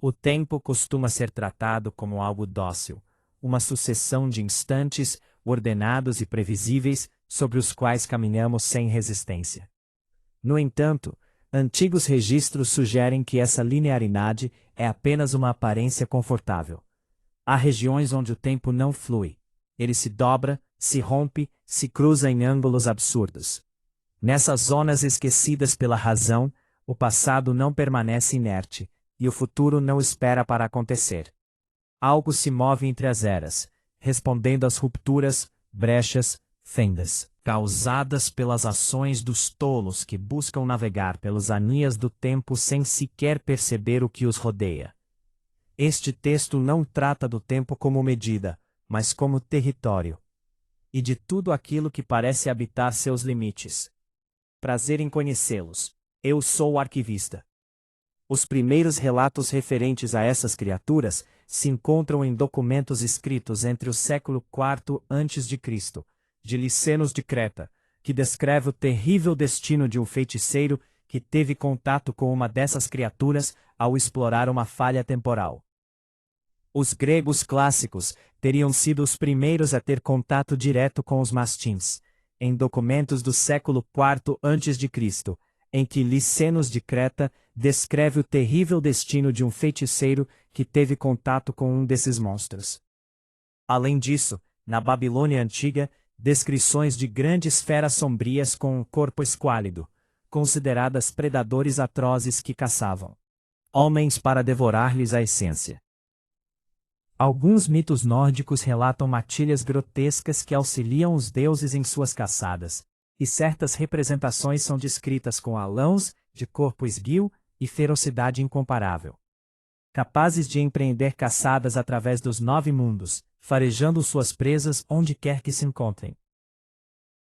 O tempo costuma ser tratado como algo dócil, uma sucessão de instantes, ordenados e previsíveis, sobre os quais caminhamos sem resistência. No entanto, antigos registros sugerem que essa linearidade é apenas uma aparência confortável. Há regiões onde o tempo não flui. Ele se dobra, se rompe, se cruza em ângulos absurdos. Nessas zonas esquecidas pela razão, o passado não permanece inerte, e o futuro não espera para acontecer. Algo se move entre as eras, respondendo às rupturas, brechas, fendas, causadas pelas ações dos tolos que buscam navegar pelos aninhos do tempo sem sequer perceber o que os rodeia. Este texto não trata do tempo como medida, mas como território. E de tudo aquilo que parece habitar seus limites. Prazer em conhecê-los. Eu sou o arquivista. Os primeiros relatos referentes a essas criaturas se encontram em documentos escritos entre o século IV a.C., de Licenos de Creta, que descreve o terrível destino de um feiticeiro que teve contato com uma dessas criaturas ao explorar uma falha temporal. Os gregos clássicos teriam sido os primeiros a ter contato direto com os mastins, em documentos do século IV a.C., em que Licenos de Creta descreve o terrível destino de um feiticeiro que teve contato com um desses monstros. Além disso, na Babilônia Antiga, descrições de grandes feras sombrias com um corpo esquálido, consideradas predadores atrozes que caçavam homens para devorar-lhes a essência. Alguns mitos nórdicos relatam matilhas grotescas que auxiliam os deuses em suas caçadas, e certas representações são descritas com alãos, de corpo esguio e ferocidade incomparável. Capazes de empreender caçadas através dos 9 mundos, farejando suas presas onde quer que se encontrem.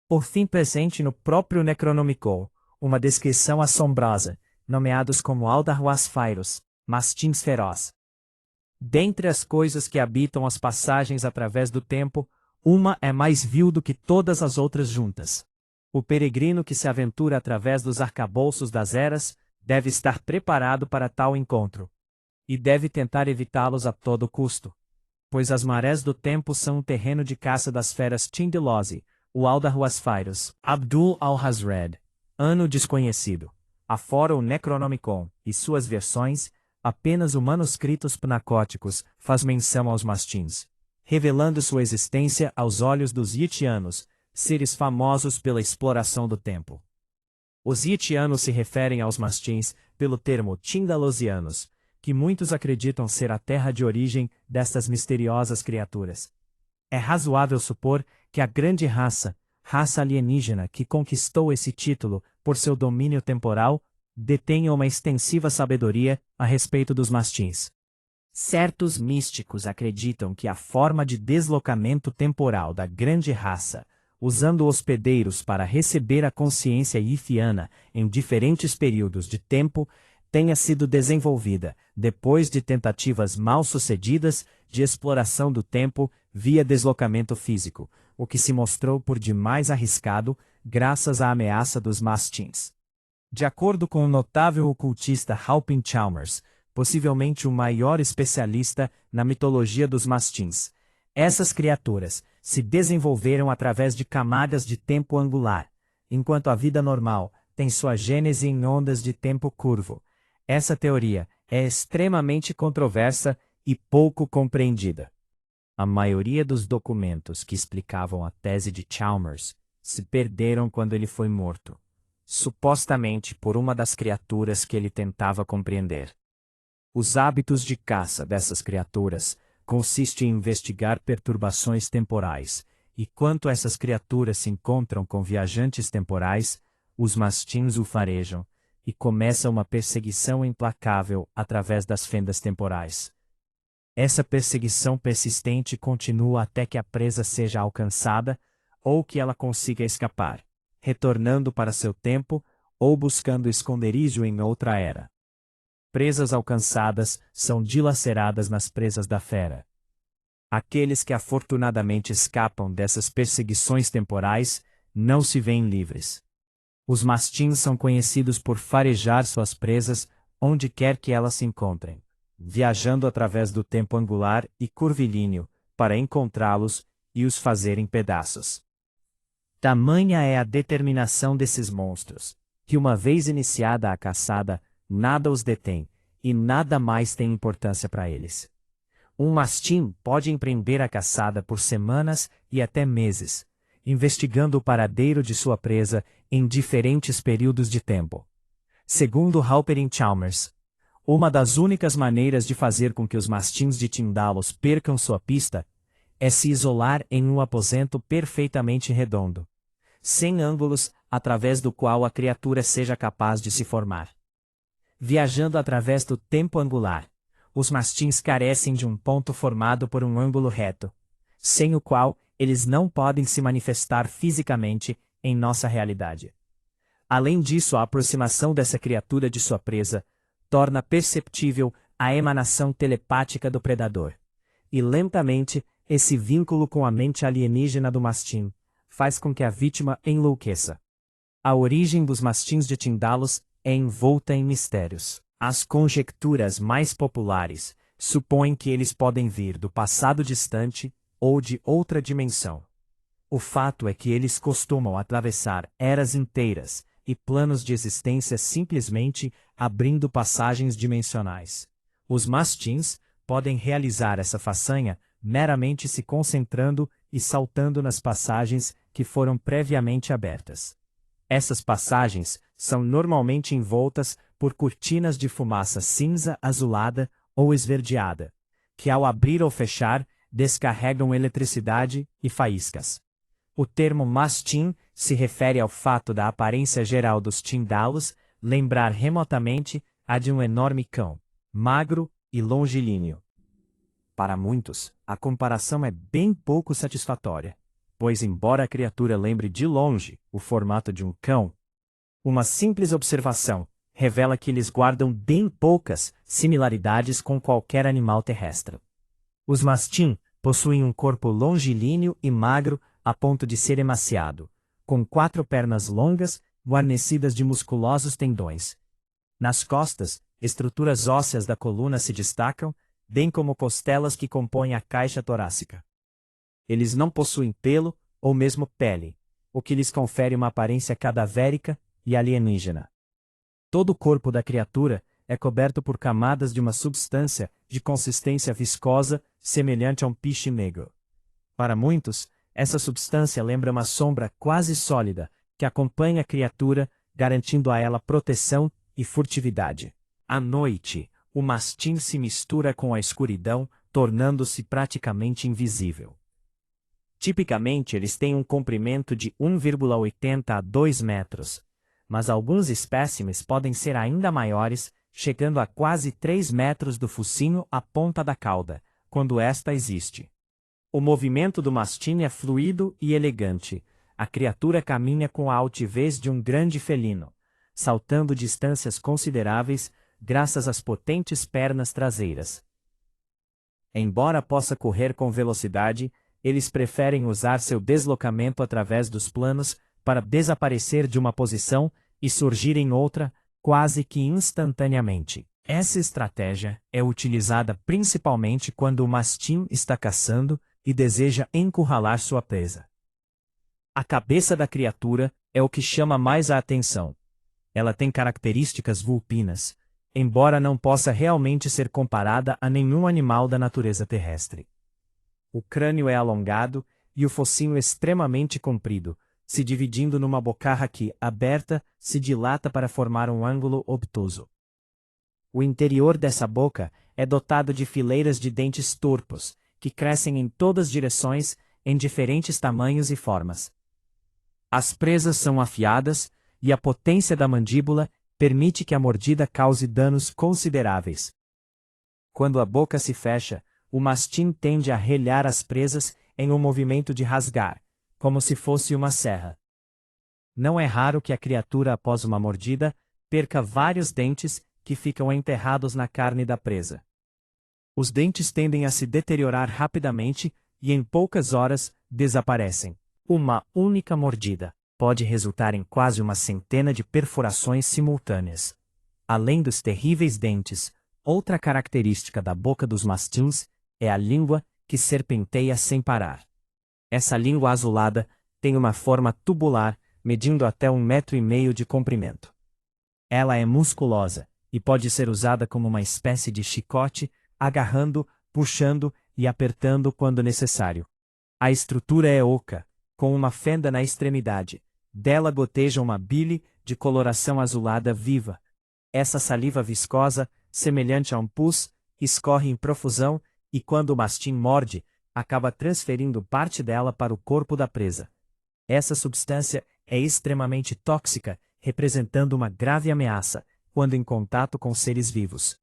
Por fim, presente no próprio Necronomicon, uma descrição assombrosa, nomeados como Aldarhuasphairos, mastins feroz. Dentre as coisas que habitam as passagens através do tempo, uma é mais vil do que todas as outras juntas. O peregrino que se aventura através dos arcabouços das eras deve estar preparado para tal encontro. E deve tentar evitá-los a todo custo. Pois as marés do tempo são um terreno de caça das feras Tindelosi, o Aldarhuasphairos, Abdul al-Hazred, ano desconhecido. Afora o Necronomicon e suas versões, apenas o manuscritos pnacóticos faz menção aos mastins, revelando sua existência aos olhos dos Yitianos, seres famosos pela exploração do tempo. Os Yitianos se referem aos mastins pelo termo Tindalosianos, que muitos acreditam ser a terra de origem destas misteriosas criaturas. É razoável supor que a grande raça alienígena que conquistou esse título por seu domínio temporal, detenha uma extensiva sabedoria a respeito dos mastins. Certos místicos acreditam que a forma de deslocamento temporal da grande raça, usando hospedeiros para receber a consciência ithiana em diferentes períodos de tempo, tenha sido desenvolvida, depois de tentativas mal-sucedidas de exploração do tempo via deslocamento físico, o que se mostrou por demais arriscado, graças à ameaça dos mastins. De acordo com o notável ocultista Halpin Chalmers, possivelmente o maior especialista na mitologia dos mastins, essas criaturas se desenvolveram através de camadas de tempo angular, enquanto a vida normal tem sua gênese em ondas de tempo curvo. Essa teoria é extremamente controversa e pouco compreendida. A maioria dos documentos que explicavam a tese de Chalmers se perderam quando ele foi morto, supostamente por uma das criaturas que ele tentava compreender. Os hábitos de caça dessas criaturas consistem em investigar perturbações temporais, e quanto essas criaturas se encontram com viajantes temporais, os mastins o farejam, e começa uma perseguição implacável através das fendas temporais. Essa perseguição persistente continua até que a presa seja alcançada, ou que ela consiga escapar, retornando para seu tempo, ou buscando esconderijo em outra era. Presas alcançadas são dilaceradas nas presas da fera. Aqueles que afortunadamente escapam dessas perseguições temporais, não se veem livres. Os mastins são conhecidos por farejar suas presas onde quer que elas se encontrem, viajando através do tempo angular e curvilíneo, para encontrá-los e os fazer em pedaços. Tamanha é a determinação desses monstros, que uma vez iniciada a caçada, nada os detém, e nada mais tem importância para eles. Um mastim pode empreender a caçada por semanas e até meses, investigando o paradeiro de sua presa em diferentes períodos de tempo. Segundo Halperin Chalmers, uma das únicas maneiras de fazer com que os mastins de Tindalos percam sua pista é se isolar em um aposento perfeitamente redondo, sem ângulos, através do qual a criatura seja capaz de se formar. Viajando através do tempo angular, os mastins carecem de um ponto formado por um ângulo reto, sem o qual eles não podem se manifestar fisicamente em nossa realidade. Além disso, a aproximação dessa criatura de sua presa torna perceptível a emanação telepática do predador. E lentamente, esse vínculo com a mente alienígena do mastim faz com que a vítima enlouqueça. A origem dos mastins de Tindalos é envolta em mistérios. As conjecturas mais populares supõem que eles podem vir do passado distante ou de outra dimensão. O fato é que eles costumam atravessar eras inteiras e planos de existência simplesmente abrindo passagens dimensionais. Os mastins podem realizar essa façanha meramente se concentrando e saltando nas passagens que foram previamente abertas. Essas passagens são normalmente envoltas por cortinas de fumaça cinza azulada ou esverdeada, que ao abrir ou fechar, descarregam eletricidade e faíscas. O termo mastim se refere ao fato da aparência geral dos Tindalos lembrar remotamente a de um enorme cão, magro e longilíneo. Para muitos, a comparação é bem pouco satisfatória, pois embora a criatura lembre de longe o formato de um cão, uma simples observação revela que eles guardam bem poucas similaridades com qualquer animal terrestre. Os mastim possuem um corpo longilíneo e magro a ponto de ser emaciado, com 4 pernas longas, guarnecidas de musculosos tendões. Nas costas, estruturas ósseas da coluna se destacam, bem como costelas que compõem a caixa torácica. Eles não possuem pelo, ou mesmo pele, o que lhes confere uma aparência cadavérica e alienígena. Todo o corpo da criatura é coberto por camadas de uma substância de consistência viscosa, semelhante a um piche negro. Para muitos, essa substância lembra uma sombra quase sólida, que acompanha a criatura, garantindo a ela proteção e furtividade. À noite, o mastim se mistura com a escuridão, tornando-se praticamente invisível. Tipicamente, eles têm um comprimento de 1,80 a 2 metros, mas alguns espécimes podem ser ainda maiores, chegando a quase 3 metros do focinho à ponta da cauda, quando esta existe. O movimento do mastim é fluido e elegante. A criatura caminha com a altivez de um grande felino, saltando distâncias consideráveis graças às potentes pernas traseiras. Embora possa correr com velocidade, eles preferem usar seu deslocamento através dos planos para desaparecer de uma posição e surgir em outra, quase que instantaneamente. Essa estratégia é utilizada principalmente quando o mastim está caçando e deseja encurralar sua presa. A cabeça da criatura é o que chama mais a atenção. Ela tem características vulpinas, embora não possa realmente ser comparada a nenhum animal da natureza terrestre. O crânio é alongado e o focinho extremamente comprido, se dividindo numa bocarra que, aberta, se dilata para formar um ângulo obtuso. O interior dessa boca é dotado de fileiras de dentes turpos, que crescem em todas as direções, em diferentes tamanhos e formas. As presas são afiadas, e a potência da mandíbula permite que a mordida cause danos consideráveis. Quando a boca se fecha, o mastim tende a relhar as presas em um movimento de rasgar, como se fosse uma serra. Não é raro que a criatura, após uma mordida, perca vários dentes que ficam enterrados na carne da presa. Os dentes tendem a se deteriorar rapidamente e em poucas horas desaparecem. Uma única mordida pode resultar em quase uma centena de perfurações simultâneas. Além dos terríveis dentes, Outra característica da boca dos mastins é a língua, que serpenteia sem parar. Essa língua azulada tem uma forma tubular, medindo até 1,5 metros de comprimento. Ela é musculosa e pode ser usada como uma espécie de chicote, agarrando, puxando e apertando quando necessário. A estrutura é oca, com uma fenda na extremidade. Dela goteja uma bile de coloração azulada viva. Essa saliva viscosa, semelhante a um pus, escorre em profusão e, quando o mastim morde, acaba transferindo parte dela para o corpo da presa. Essa substância é extremamente tóxica, representando uma grave ameaça quando em contato com seres vivos.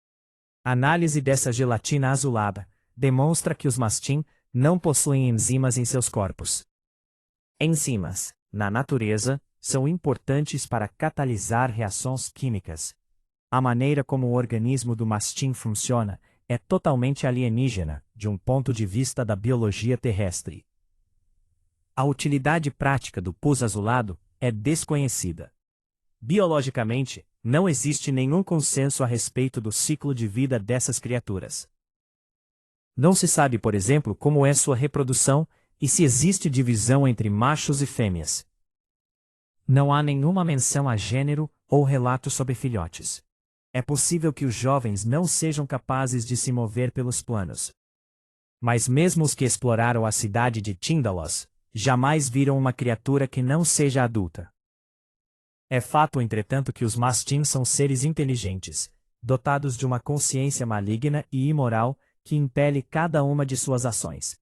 A análise dessa gelatina azulada demonstra que os mastim não possuem enzimas em seus corpos. Enzimas, na natureza, são importantes para catalisar reações químicas. A maneira como o organismo do mastim funciona é totalmente alienígena, de um ponto de vista da biologia terrestre. A utilidade prática do pus azulado é desconhecida. Biologicamente, não existe nenhum consenso a respeito do ciclo de vida dessas criaturas. Não se sabe, por exemplo, como é sua reprodução e se existe divisão entre machos e fêmeas. Não há nenhuma menção a gênero ou relato sobre filhotes. É possível que os jovens não sejam capazes de se mover pelos planos. Mas mesmo os que exploraram a cidade de Tyndalos, jamais viram uma criatura que não seja adulta. É fato, entretanto, que os mastins são seres inteligentes, dotados de uma consciência maligna e imoral que impele cada uma de suas ações.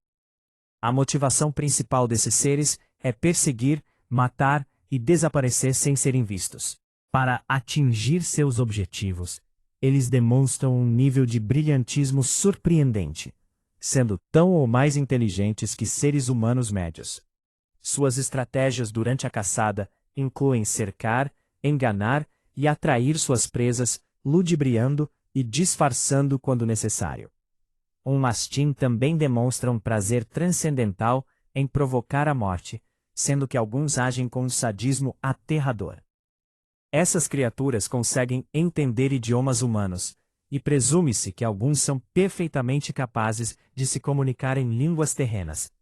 A motivação principal desses seres é perseguir, matar e desaparecer sem serem vistos. Para atingir seus objetivos, eles demonstram um nível de brilhantismo surpreendente, sendo tão ou mais inteligentes que seres humanos médios. Suas estratégias durante a caçada incluem cercar, enganar e atrair suas presas, ludibriando e disfarçando quando necessário. Um mastim também demonstra um prazer transcendental em provocar a morte, sendo que alguns agem com um sadismo aterrador. Essas criaturas conseguem entender idiomas humanos, e presume-se que alguns são perfeitamente capazes de se comunicar em línguas terrenas,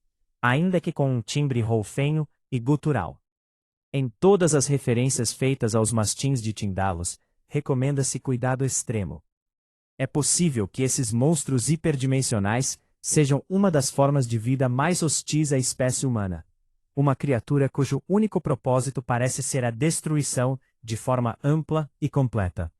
ainda que com um timbre roufenho e gutural. Em todas as referências feitas aos mastins de Tyndalos, recomenda-se cuidado extremo. É possível que esses monstros hiperdimensionais sejam uma das formas de vida mais hostis à espécie humana. Uma criatura cujo único propósito parece ser a destruição, de forma ampla e completa.